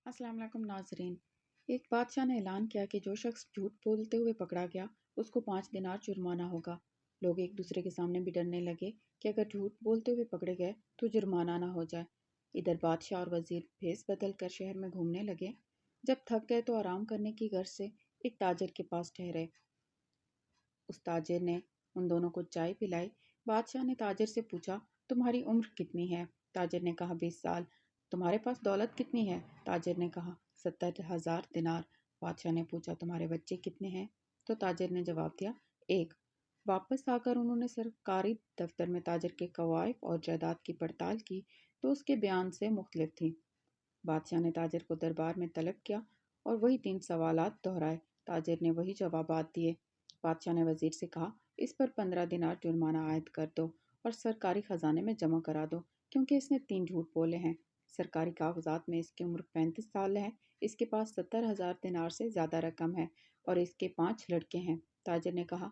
अस्सलाम वालेकुम नाजरीन। एक बादशाह ने ऐलान किया कि जो शख्स झूठ बोलते हुए पकड़ा गया उसको 5 दिनार जुर्माना होगा। लोग एक दूसरे के सामने भी डरने लगे कि अगर झूठ बोलते हुए पकड़े गए तो जुर्माना ना हो जाए। इधर बादशाह और वजीर भेस बदल कर शहर में घूमने लगे। जब थक गए तो आराम करने की गर्ज से एक ताजर के पास ठहरे। उस ताजिर ने उन दोनों को चाय पिलाई। बादशाह ने ताजिर से पूछा, तुम्हारी उम्र कितनी है? ताजिर ने कहा, 20 साल। तुम्हारे पास दौलत कितनी है? ताजिर ने कहा, 70,000 दिनार। बादशाह ने पूछा, तुम्हारे बच्चे कितने हैं? तो ताजिर ने जवाब दिया, एक। वापस आकर उन्होंने सरकारी दफ्तर में ताजिर के कवायद और जायदाद की पड़ताल की तो उसके बयान से मुख्तलिफ थी। बादशाह ने ताजिर को दरबार में तलब किया और वही 3 सवालात दोहराए। ताजिर ने वही जवाबात दिए। बादशाह ने वजीर से कहा, इस पर 15 दिनार जुर्माना आयद कर दो और सरकारी खजाने में जमा करा दो, क्योंकि इसने 3 झूठ बोले हैं। सरकारी कागजात में इसकी उम्र 35 साल है। इसके पास 70,000 दिनार से ज़्यादा रकम है और इसके 5 लड़के हैं। ताजिर ने कहा,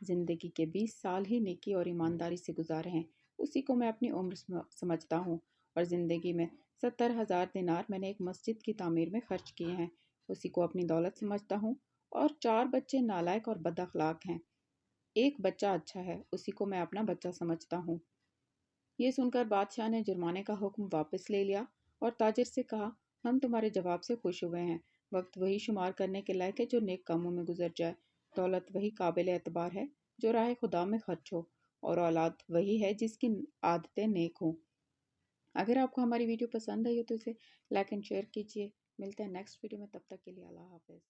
जिंदगी के 20 साल ही नेकी और ईमानदारी से गुजारे हैं, उसी को मैं अपनी उम्र समझता हूँ। और ज़िंदगी में 70,000 दिनार मैंने एक मस्जिद की तामीर में खर्च किए हैं, उसी को अपनी दौलत समझता हूँ। और 4 बच्चे नालायक और बदअखलाक हैं, एक बच्चा अच्छा है, उसी को मैं अपना बच्चा समझता हूँ। ये सुनकर बादशाह ने जुर्माने का हुक्म वापस ले लिया और ताजिर से कहा, हम तुम्हारे जवाब से खुश हुए हैं। वक्त वही शुमार करने के लायक है जो नेक कामों में गुजर जाए। दौलत वही काबिल एतबार है जो राह खुदा में खर्च हो। और औलाद वही है जिसकी आदतें नेक हों। अगर आपको हमारी वीडियो पसंद आई हो तो इसे लाइक एंड शेयर कीजिए। मिलते हैं नेक्स्ट वीडियो में, तब तक के लिए अल्लाह हाफ़िज़।